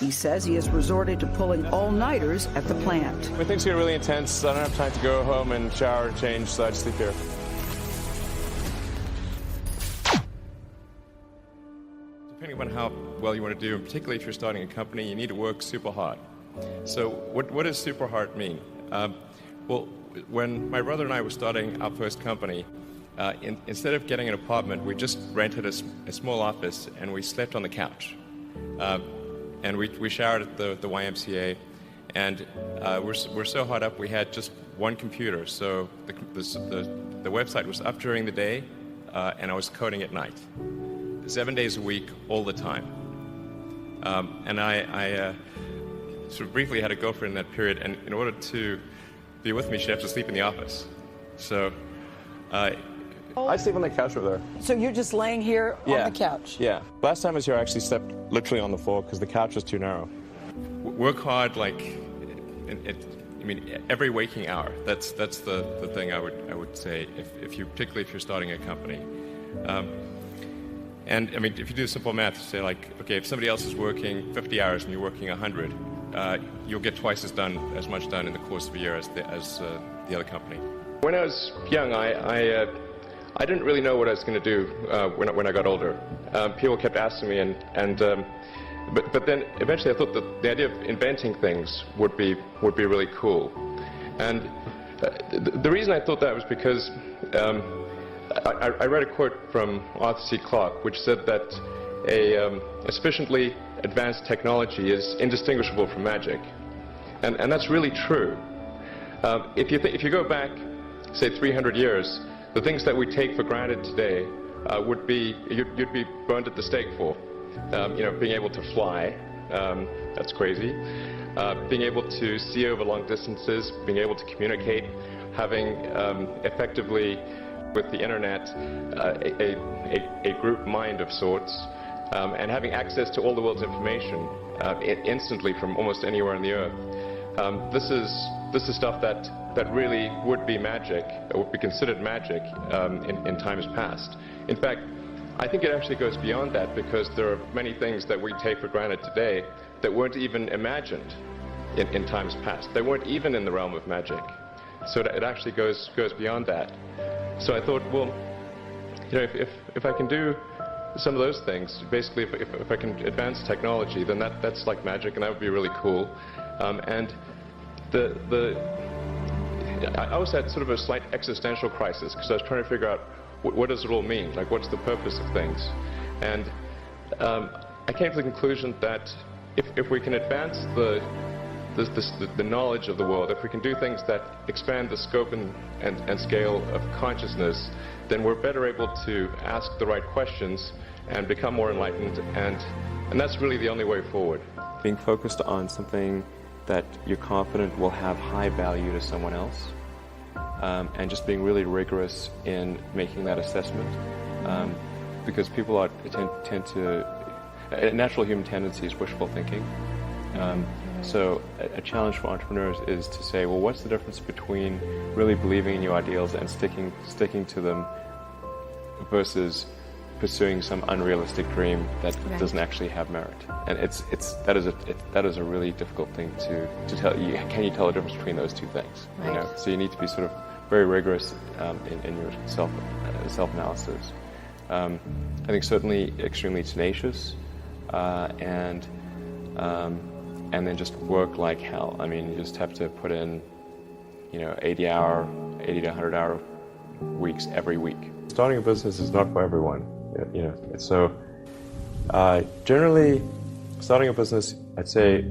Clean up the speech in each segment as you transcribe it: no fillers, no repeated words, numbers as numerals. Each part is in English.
He says he has resorted to pulling all-nighters at the plant. When things get really intense, I don't have time to go home and shower and change, so I just sleep here. Depending on how well you want to do, particularly if you're starting a company, you need to work super hard. So what does super hard mean? Well, when my brother and I were starting our first company, instead of getting an apartment, we just rented a small office and we slept on the couch. And we showered at the YMCA, and we're so hot up we had just one computer. So the website was up during the day, and I was coding at night, 7 days a week, all the time. And I sort of briefly had a girlfriend in that period, and in order to be with me, she'd have to sleep in the office. So I sleep on the couch over there. So you're just laying here on the couch? Yeah. Last time I was here, I actually slept literally on the floor because the couch was too narrow. Work hard, like, every waking hour. That's the thing I would say particularly if you're starting a company. And I mean, if you do simple math, say like, okay, if somebody else is working 50 hours and you're working 100, you'll get twice as much done in the course of a year as the other company. When I was young, I didn't really know what I was going to do when I got older. People kept asking me, but then eventually I thought that the idea of inventing things would be really cool. And the reason I thought that was because I read a quote from Arthur C. Clarke, which said that a sufficiently advanced technology is indistinguishable from magic, and that's really true. If you go back, say 300 years. The things that we take for granted today you'd be burned at the stake for. Being able to fly, that's crazy. Being able to see over long distances, being able to communicate, having effectively with the internet a group mind of sorts, and having access to all the world's information instantly from almost anywhere on the earth. This is stuff that really would be magic, or would be considered magic in times past. In fact, I think it actually goes beyond that, because there are many things that we take for granted today that weren't even imagined in times past. They weren't even in the realm of magic. So it actually goes beyond that. So I thought, well, if I can do some of those things, basically if I can advance technology, then that's like magic, and that would be really cool. And I always had sort of a slight existential crisis, because I was trying to figure out what does it all mean, like what's the purpose of things. And I came to the conclusion that if we can advance the knowledge of the world, if we can do things that expand the scope and scale of consciousness, then we're better able to ask the right questions and become more enlightened, and that's really the only way forward. Being focused on something that you're confident will have high value to someone else, and just being really rigorous in making that assessment, because people tend to, a natural human tendency is wishful thinking. So a challenge for entrepreneurs is to say, well, what's the difference between really believing in your ideals and sticking to them versus pursuing some unrealistic dream that doesn't actually have merit? And that is a really difficult thing to tell you. Can you tell the difference between those two things? Right. So you need to be sort of very rigorous in your self-analysis. I think certainly extremely tenacious, and then just work like hell. I mean, you just have to put in 80 to 100 hour weeks every week. Starting a business is not for everyone. So generally, starting a business, I'd say,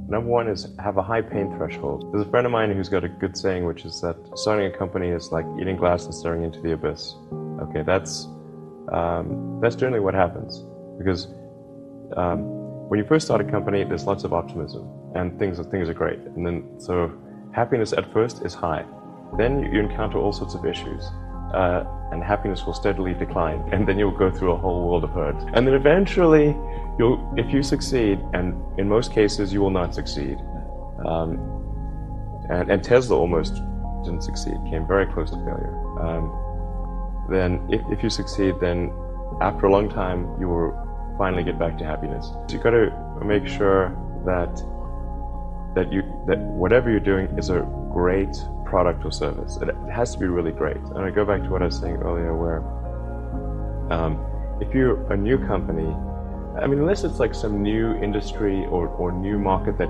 number one is have a high pain threshold. There's a friend of mine who's got a good saying, which is that starting a company is like eating glass and staring into the abyss. Okay, that's generally what happens, because when you first start a company, there's lots of optimism and things are great, and then so happiness at first is high. Then you encounter all sorts of issues. And happiness will steadily decline, and then you'll go through a whole world of hurt. And then eventually, if you succeed, and in most cases you will not succeed, and Tesla almost didn't succeed, came very close to failure. Then if you succeed, then after a long time you will finally get back to happiness. So you've got to make sure that whatever you're doing is a great product or service. It has to be really great. And I go back to what I was saying earlier, where if you're a new company, I mean, unless it's like some new industry or new market that,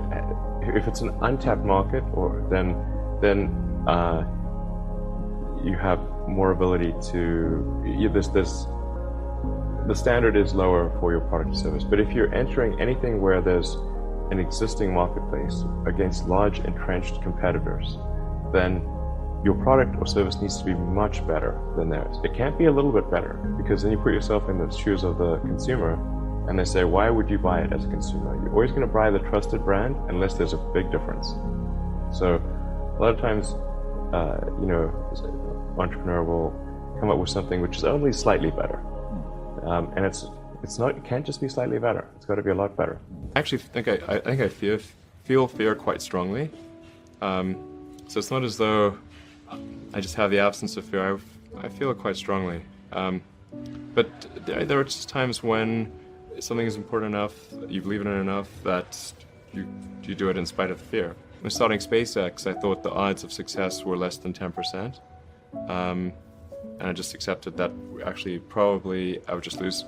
if it's an untapped market, or then you have more ability to, the standard is lower for your product or service. But if you're entering anything where there's an existing marketplace against large entrenched competitors, then your product or service needs to be much better than theirs. It can't be a little bit better, because then you put yourself in the shoes of the consumer and they say, why would you buy it as a consumer? You're always going to buy the trusted brand unless there's a big difference. So a lot of times, an entrepreneur will come up with something which is only slightly better. And it can't just be slightly better. It's got to be a lot better. I actually think I feel fear quite strongly. So it's not as though I just have the absence of fear. I feel it quite strongly. But there are just times when something is important enough, you believe in it enough, that you do it in spite of the fear. When starting SpaceX, I thought the odds of success were less than 10%. And I just accepted that actually probably I would just lose.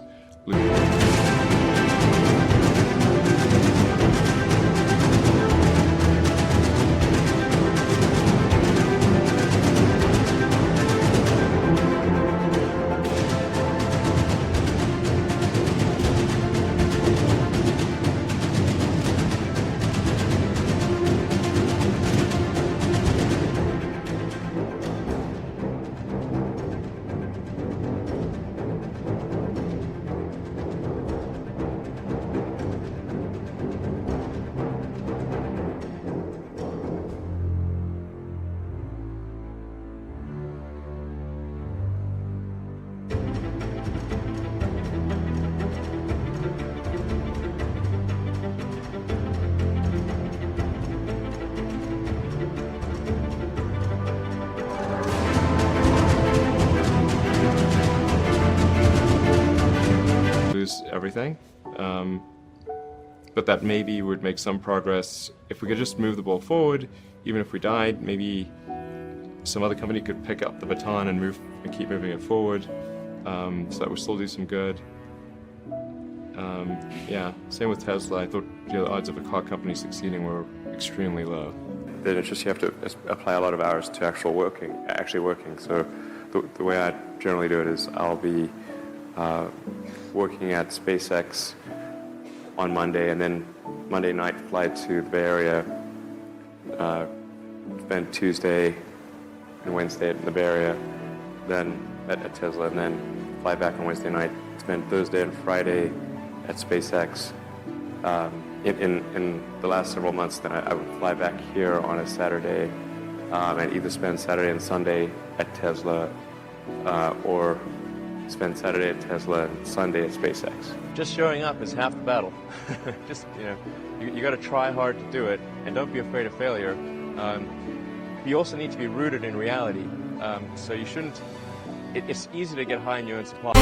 Everything, but that maybe would make some progress if we could just move the ball forward. Even if we died, maybe some other company could pick up the baton and keep moving it forward, so that would still do some good. Yeah, same with Tesla. I thought the odds of a car company succeeding were extremely low. Then it's just you have to apply a lot of hours to actually working. So the way I generally do it is I'll be working at SpaceX on Monday, and then Monday night fly to the Bay Area, spend Tuesday and Wednesday in the Bay Area, then at Tesla, and then fly back on Wednesday night, spend Thursday and Friday at SpaceX. In the last several months, then I would fly back here on a Saturday, and either spend Saturday and Sunday at Tesla, or spend Saturday at Tesla and Sunday at SpaceX. Just showing up is half the battle. Just, you got to try hard to do it, and don't be afraid of failure. You also need to be rooted in reality. So you shouldn't, it's easy to get high in your own supply.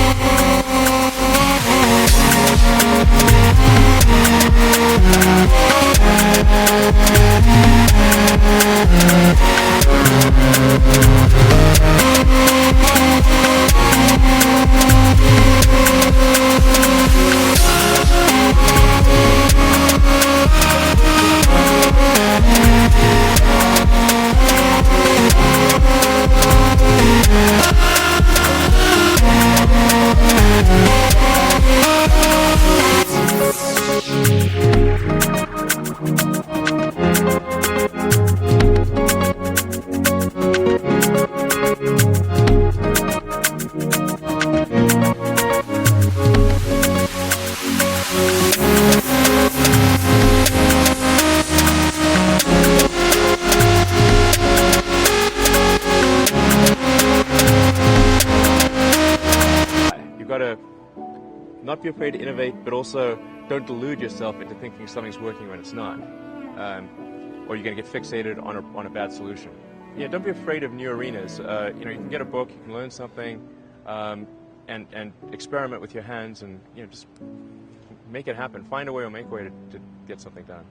Not be afraid to innovate, but also don't delude yourself into thinking something's working when it's not, or you're going to get fixated on a bad solution. Yeah, don't be afraid of new arenas. You can get a book, you can learn something, and experiment with your hands, and just make it happen. Find a way or make a way to get something done.